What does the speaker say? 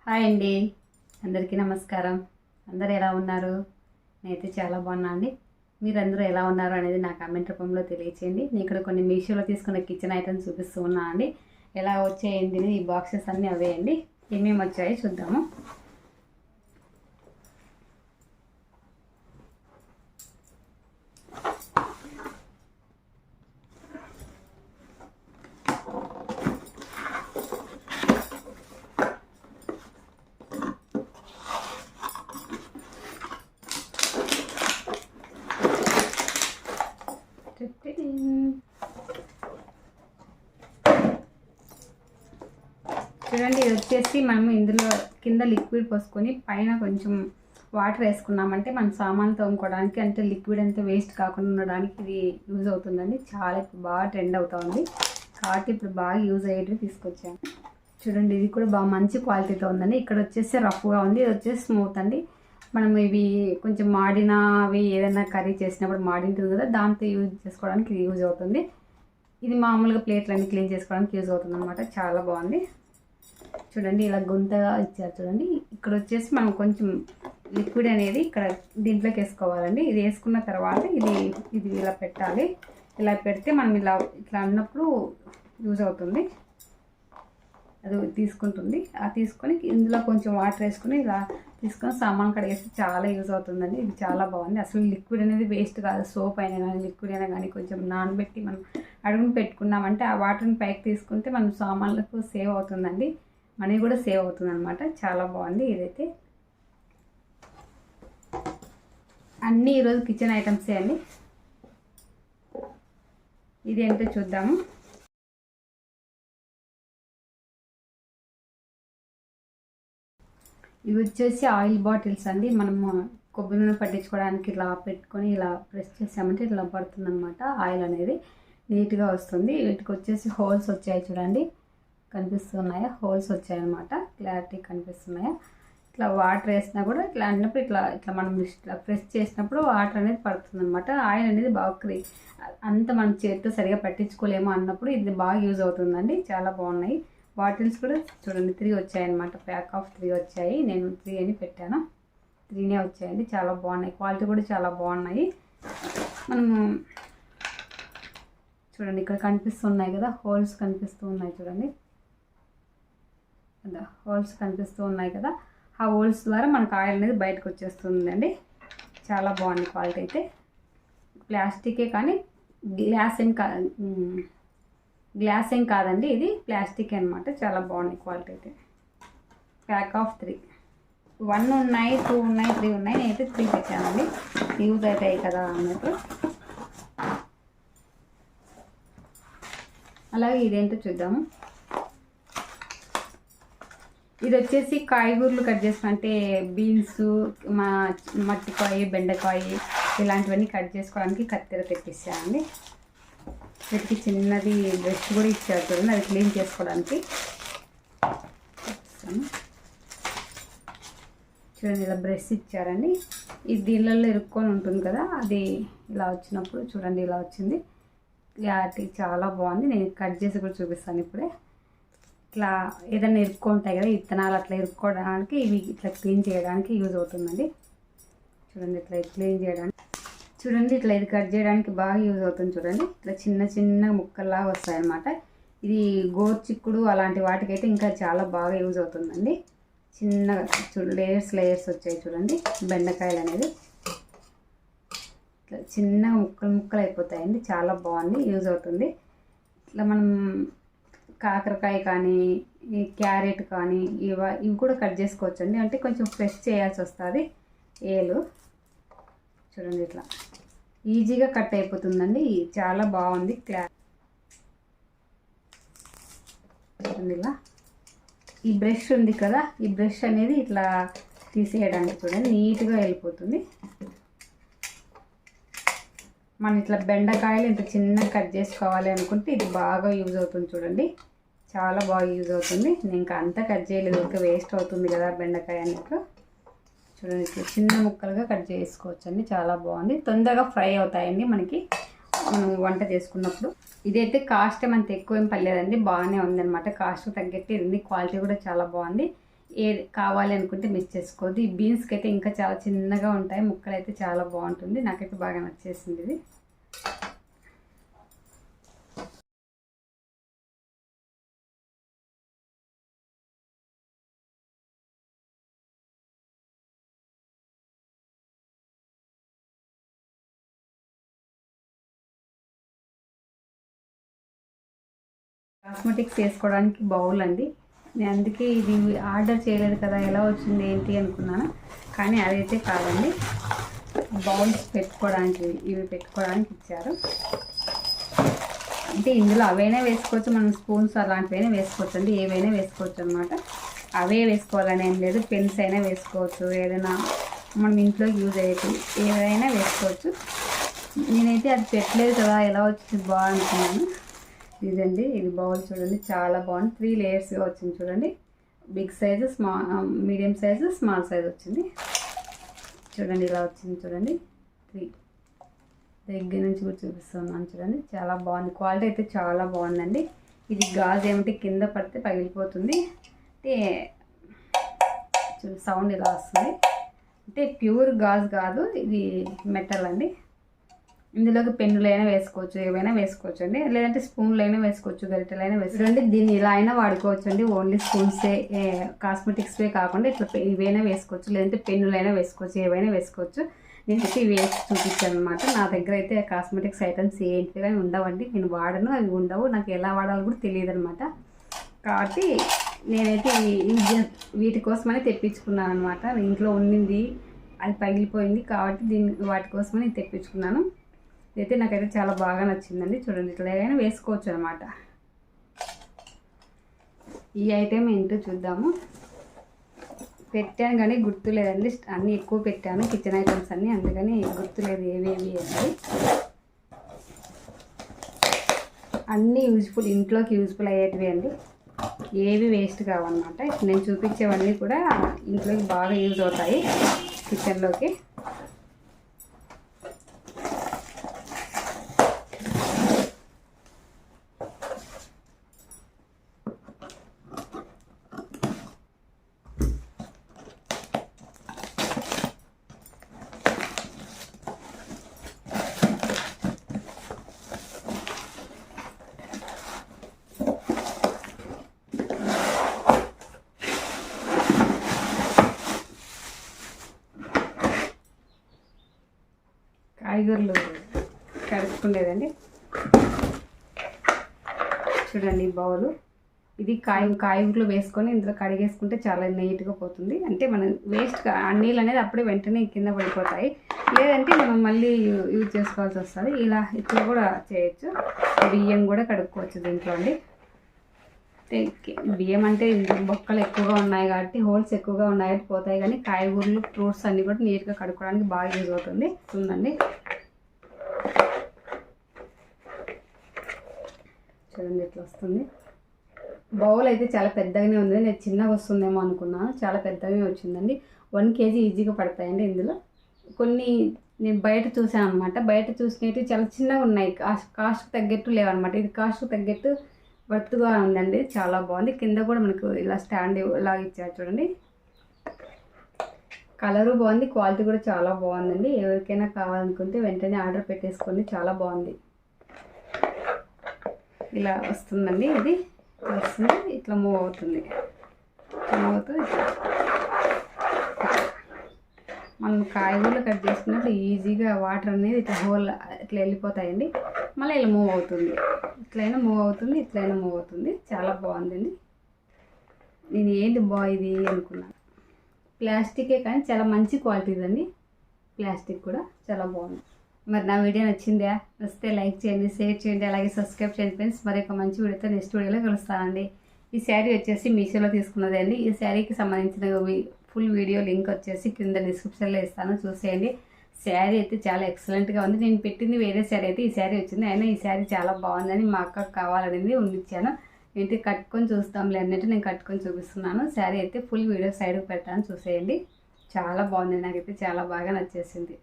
Hi అండి, అందరికీ నమస్కారం. అందరూ ఎలా ఉన్నారు? నేనైతే చాలా బాగున్నా అండి. మీరందరూ ఎలా ఉన్నారు అనేది నా కామెంట్ రూపంలో తెలియచేయండి. నేను ఇక్కడ కొన్ని మీషోలో తీసుకున్న కిచెన్ ఐటమ్స్ చూపిస్తూ ఉన్నా అండి. ఎలా వచ్చాయండి ఈ బాక్సెస్ అన్నీ అవే అండి. ఏమేమి వచ్చాయో చూద్దాము. చూడండి, ఇది వచ్చేసి మనం ఇందులో కింద లిక్విడ్ పోసుకొని పైన కొంచెం వాటర్ వేసుకున్నామంటే మన సామాన్లు తోముకోవడానికి, అంటే లిక్విడ్ అంతా వేస్ట్ కాకుండా ఉండడానికి ఇది యూజ్ అవుతుందండి. చాలా ఇప్పుడు బాగా ట్రెండ్ అవుతుంది కాబట్టి ఇప్పుడు బాగా యూజ్ అయ్యేటివి తీసుకొచ్చాను. చూడండి, ఇది కూడా బాగా మంచి క్వాలిటీతో ఉందండి. ఇక్కడ వచ్చేసి రఫ్గా ఉంది, ఇది వచ్చేసి స్మూత్ అండి. మనం ఇవి కొంచెం మాడినవి ఏదైనా కర్రీ చేసినప్పుడు మాడింటుంది కదా, దాంతో యూజ్ చేసుకోవడానికి ఇది యూజ్ అవుతుంది. ఇది మామూలుగా ప్లేట్లన్నీ క్లీన్ చేసుకోవడానికి యూజ్ అవుతుంది అనమాట. చాలా బాగుంది. చూడండి, ఇలా గుంతగా ఇచ్చారు చూడండి. ఇక్కడ వచ్చేసి మనం కొంచెం లిక్విడ్ అనేది ఇక్కడ దీంట్లోకి వేసుకోవాలండి. ఇది వేసుకున్న తర్వాత ఇది ఇలా పెట్టాలి. ఇలా పెడితే మనం ఇట్లా అన్నప్పుడు యూజ్ అవుతుంది, అది తీసుకుంటుంది. తీసుకొని ఇందులో కొంచెం వాటర్ వేసుకొని ఇలా తీసుకొని సామాన్ కడిగేస్తే చాలా యూజ్ అవుతుందండి. ఇది చాలా బాగుంది. అసలు లిక్విడ్ అనేది వేస్ట్ కాదు. సోప్ అయినా కానీ లిక్విడ్ అయినా కానీ కొంచెం నానబెట్టి మనం అడుగుని పెట్టుకున్నామంటే ఆ వాటర్ని పైకి తీసుకుంటే మనం సామాన్లకు సేవ్ అవుతుందండి, మనీ కూడా సేవ్ అవుతుంది అనమాట. చాలా బాగుంది. ఇదైతే అన్నీ ఈరోజు కిచెన్ ఐటమ్సే అండి. ఇది ఏంటో చూద్దాము. ఇవి వచ్చేసి ఆయిల్ బాటిల్స్ అండి. మనము కొబ్బరి నూనె పట్టించుకోవడానికి ఇలా పెట్టుకొని ఇలా ప్రెస్ చేసామంటే ఇట్లా పడుతుంది అనమాట. ఆయిల్ అనేది నీట్గా వస్తుంది. వీటికి వచ్చేసి హోల్స్ వచ్చాయి చూడండి, కనిపిస్తున్నాయా? హోల్స్ వచ్చాయన్నమాట, క్లారిటీ కనిపిస్తున్నాయా? ఇట్లా వాటర్ వేసినా కూడా ఇట్లా అన్నప్పుడు ఇట్లా ఇట్లా మనం ఇట్లా ప్రెస్ చేసినప్పుడు వాటర్ అనేది పడుతుంది అనమాట. ఆయిల్ అనేది బాగా అంత మనం చేతితో సరిగా పట్టించుకోలేము అన్నప్పుడు ఇది బాగా యూజ్ అవుతుందండి. చాలా బాగున్నాయి. బాటిల్స్ కూడా చూడండి 3 వచ్చాయన్నమాట. ప్యాక్ ఆఫ్ 3 వచ్చాయి. నేను 3 అని పెట్టాను, 3నే వచ్చాయండి. చాలా బాగున్నాయి, క్వాలిటీ కూడా చాలా బాగున్నాయి. మనము చూడండి, ఇక్కడ కనిపిస్తున్నాయి కదా, హోల్స్ కనిపిస్తూ ఉన్నాయి చూడండి, కదా హోల్స్ కనిపిస్తూ ఉన్నాయి కదా. ఆ హోల్స్ ద్వారా మనకు ఆయిల్ అనేది బయటకు వచ్చేస్తుందండి. చాలా బాగుంది క్వాలిటీ అయితే. ప్లాస్టికే కానీ గ్లాస్ ఏం కాదండి, ఇది ప్లాస్టిక్ అనమాట. చాలా బాగుంది క్వాలిటీ అయితే. ప్యాక్ ఆఫ్ 3, 1 ఉన్నాయి, 2 ఉన్నాయి, 3 ఉన్నాయి. నేనైతే 3 పెట్టానండి, యూజ్ అవుతాయి కదా అన్నట్టు. అలాగే ఇదేంటో చూద్దాము. ఇది వచ్చేసి కాయగూరలు కట్ చేసుకుని, అంటే బీన్స్, మట్టికాయ, బెండకాయ ఇలాంటివన్నీ కట్ చేసుకోవడానికి కత్తెర తెప్పిస్తానండి. వీటికి చిన్నది బ్రష్ కూడా ఇచ్చారు చూడండి, అది క్లీన్ చేసుకోవడానికి. చూడండి, ఇలా బ్రష్ ఇచ్చారండి. ఇది దీనిలో ఇరుక్కొని ఉంటుంది కదా, అది ఇలా వచ్చినప్పుడు చూడండి ఇలా వచ్చింది. క్లారిటీ చాలా బాగుంది. నేను కట్ చేసి కూడా చూపిస్తాను ఇప్పుడే. ఇట్లా ఏదైనా ఇరుక్కుంటాయి కదా విత్తనాలు, అట్లా ఇరుక్కోవడానికి ఇవి ఇట్లా క్లీన్ చేయడానికి యూజ్ అవుతుందండి. చూడండి, ఇట్లా క్లీన్ చేయడానికి చూడండి, ఇట్లా ఇది కట్ చేయడానికి బాగా యూజ్ అవుతుంది చూడండి. ఇట్లా చిన్న చిన్న ముక్కల్లాగా వస్తాయన్నమాట. ఇది గోర్చిక్కుడు అలాంటి వాటికైతే ఇంకా చాలా బాగా యూజ్ అవుతుందండి. చిన్నగా లేయర్స్ వచ్చాయి చూడండి. బెండకాయలు అనేది ఇట్లా చిన్న ముక్కలు అయిపోతాయండి. చాలా బాగుంది, యూజ్ అవుతుంది. ఇట్లా మనం కాకరకాయ కానీ, ఈ క్యారెట్ కానీ ఇవి కూడా కట్ చేసుకోవచ్చు అండి. అంటే కొంచెం ఫ్రెష్ చేయాల్సి వస్తుంది ఏలు. చూడండి, ఇట్లా ఈజీగా కట్ అయిపోతుందండి. చాలా బాగుంది. చూడండి, ఇలా ఈ బ్రష్ ఉంది కదా, ఈ బ్రష్ అనేది ఇట్లా తీసేయడానికి చూడండి నీట్గా వెళ్ళిపోతుంది. మనం ఇట్లా బెండకాయలు ఇంత చిన్నగా కట్ చేసుకోవాలి అనుకుంటే ఇది బాగా యూజ్ అవుతుంది చూడండి. చాలా బాగా యూజ్ అవుతుంది. నేను ఇంకా అంతా కట్ చేయలేదు, ఇంకా వేస్ట్ అవుతుంది కదా బెండకాయ అన్నట్లు. చూడండి, ఇట్లా చిన్న ముక్కలుగా కట్ చేసుకోవచ్చు అండి. చాలా బాగుంది. తొందరగా ఫ్రై అవుతాయండి మనకి మనం వంట చేసుకున్నప్పుడు. ఇదైతే కాస్ట్ ఏమంత ఎక్కువ ఏం పర్లేదండి, బాగానే ఉందన్నమాట. కాస్ట్ తగ్గట్టు ఉంది. క్వాలిటీ కూడా చాలా బాగుంది. ఏది కావాలి అనుకుంటే మిక్స్ చేసుకోవద్దు. ఈ బీన్స్కి అయితే ఇంకా చాలా చిన్నగా ఉంటాయి, ముక్కలు అయితే చాలా బాగుంటుంది. నాకైతే బాగా నచ్చేసింది ఇది. కాస్మెటిక్స్ వేసుకోవడానికి బౌల్ అండి. నేను అందుకే ఇది ఆర్డర్ చేయలేదు కదా, ఎలా వచ్చింది ఏంటి అనుకున్నాను, కానీ అదైతే కాదండి. బౌల్స్ పెట్టుకోవడానికి, ఇవి పెట్టుకోవడానికి ఇచ్చారు. అంటే ఇందులో అవైనా వేసుకోవచ్చు, మనం స్పూన్స్ అలాంటివైనా వేసుకోవచ్చు అండి, ఏవైనా వేసుకోవచ్చు అనమాట. అవే వేసుకోవాలని ఏం లేదు, పెన్స్ అయినా వేసుకోవచ్చు, ఏదైనా మనం ఇంట్లో యూజ్ అయ్యేది ఏదైనా వేసుకోవచ్చు. నేనైతే అది పెట్టలేదు కదా, ఎలా వచ్చింది బాగుంటున్నాను. ఇదండి, ఇది బౌల్ చూడండి, చాలా బాగుంది. 3 లేయర్స్గా వచ్చింది చూడండి. Big size, medium size, small size వచ్చింది చూడండి. ఇలా వచ్చింది చూడండి. 3 దగ్గర నుంచి కూడా చూపిస్తున్నాను చూడండి. చాలా బాగుంది, క్వాలిటీ అయితే చాలా బాగుందండి. ఇది గాజు ఏమిటి కింద పడితే పగిలిపోతుంది అంటే సౌండ్ ఇలా వస్తుంది. అంటే ప్యూర్ గాజు కాదు, ఇది మెటల్ అండి. ఇందులోకి పెన్నులైనా వేసుకోవచ్చు, ఏవైనా వేసుకోవచ్చు అండి, లేదంటే స్పూన్లైనా వేసుకోవచ్చు, గరిటెలైనా వేసుకోండి. దీన్ని ఇలా అయినా వాడుకోవచ్చు అండి. ఓన్లీ స్పూన్సే, కాస్మెటిక్స్వే కాకుండా ఇట్లా ఇవైనా వేసుకోవచ్చు, లేదంటే పెన్నులైనా వేసుకోవచ్చు, ఏవైనా వేసుకోవచ్చు. నేనైతే ఇవి వేసి చూపించాను అనమాట. నా దగ్గర అయితే కాస్మెటిక్స్ ఐటమ్స్ ఏంటివి కానీ ఉండవండి, నేను వాడను, అవి ఉండవు, నాకు ఎలా వాడాలో కూడా తెలియదు అనమాట. కాబట్టి నేనైతే వీటి కోసమని తెప్పించుకున్నాను అనమాట. ఇంట్లో ఉండింది, అది పగిలిపోయింది కాబట్టి వాటి కోసమని తెప్పించుకున్నాను. అయితే నాకైతే చాలా బాగా నచ్చిందండి. చూడండి, ఇట్లా ఏదైనా వేసుకోవచ్చు అనమాట. ఈ ఐటెం ఏంటో చూద్దాము. పెట్టాను కానీ గుర్తులేదండి, అన్నీ ఎక్కువ పెట్టాను కిచెన్ ఐటమ్స్ అన్నీ, అందుకని గుర్తులేదు ఏవేవి అనేది. అన్నీ యూజ్ఫుల్, ఇంట్లోకి యూజ్ఫుల్ అయ్యేటివి అండి, ఏవి వేస్ట్ కావన్నమాట. నేను చూపించేవన్నీ కూడా ఇంట్లోకి బాగా యూజ్ అవుతాయి కిచెన్లోకి. కాయగూరలు కడుక్కుండేదండి. చూడండి ఈ బౌలు, ఇది కాయగూరలు వేసుకొని ఇందులో కడిగేసుకుంటే చాలా నీట్గా పోతుంది. అంటే మనం వేస్ట్ నీళ్ళు అనేది అప్పుడే వెంటనే కింద పడిపోతాయి, లేదంటే మనం మళ్ళీ యూజ్ చేసుకోవాల్సి వస్తుంది. ఇట్లా కూడా చేయొచ్చు. బియ్యం కూడా కడుక్కోవచ్చు దీంట్లో అండి. బియ్యం అంటే బొక్కలు ఎక్కువగా ఉన్నాయి కాబట్టి, హోల్స్ ఎక్కువగా ఉన్నాయి కాబట్టి పోతాయి, కానీ కాయగూరలు, ఫ్రూట్స్ అన్నీ కూడా నీట్గా కడుక్కోవడానికి బాగా యూజ్ అవుతుంది. చూడండి చూడండి ఇట్లా వస్తుంది. బౌల్ అయితే చాలా పెద్దగానే ఉంది, నేను చిన్నగా వస్తుందేమో అనుకున్నాను, చాలా పెద్దగానే వచ్చిందండి. 1 kg ఈజీగా పడతాయండి. ఇందులో కొన్ని నేను బయట చూసాను అనమాట, బయట చూసినవి చాలా చిన్నగా ఉన్నాయి, కాస్ట్ తగ్గట్టు లేవన్నమాట. ఇది కాస్ట్ తగ్గట్టు వర్త్గా ఉందండి, చాలా బాగుంది. కింద కూడా మనకు ఇలా స్టాండ్ ఇలా ఇచ్చారు చూడండి. కలరు బాగుంది, క్వాలిటీ కూడా చాలా బాగుందండి. ఎవరికైనా కావాలనుకుంటే వెంటనే ఆర్డర్ పెట్టేసుకోండి, చాలా బాగుంది. ఇలా వస్తుందండి, ఇది వస్తుంది, ఇట్లా మూవ్ అవుతుంది, మనం కాయగూరలు కట్ చేసుకున్నప్పుడు ఈజీగా వాటర్ అనేది ఇట్లా ఇట్లా వెళ్ళిపోతాయండి. మళ్ళీ ఇలా మూవ్ అవుతుంది, ఇట్లయినా మూవ్ అవుతుంది, ఇట్లయినా మూవ్ అవుతుంది. చాలా బాగుందండి. నేను ఏంటి ఇది అనుకున్నాను, ప్లాస్టికే కానీ చాలా మంచి క్వాలిటీ ఇదండి. ప్లాస్టిక్ కూడా చాలా బాగుంది. మరి నా వీడియో నచ్చిందా? వస్తే లైక్ చేయండి, షేర్ చేయండి, అలాగే సబ్స్క్రైబ్ చేయండి ఫ్రెండ్స్. మరి ఒక మంచి వీడియోతో నెక్స్ట్ వీడియోలో కలుస్తానండి. ఈ శారీ వచ్చేసి మీషోలో తీసుకున్నదండి. ఈ శారీకి సంబంధించిన ఫుల్ వీడియో లింక్ వచ్చేసి కింద డిస్క్రిప్షన్లో ఇస్తాను, చూసేయండి. శారీ అయితే చాలా ఎక్సలెంట్గా ఉంది. నేను పెట్టింది వేరే శారీ అయితే ఈ శారీ వచ్చింది, అయినా ఈ శారీ చాలా బాగుందని మా అక్కకు కావాలనేది ఉండిచ్చాను. ఏంటి కట్టుకొని చూస్తాంలే అన్నట్టు నేను కట్టుకొని చూపిస్తున్నాను. శారీ అయితే ఫుల్ వీడియో సైడ్కి పెట్టాను, చూసేయండి. చాలా బాగుంది, నాకైతే చాలా బాగా నచ్చేసింది.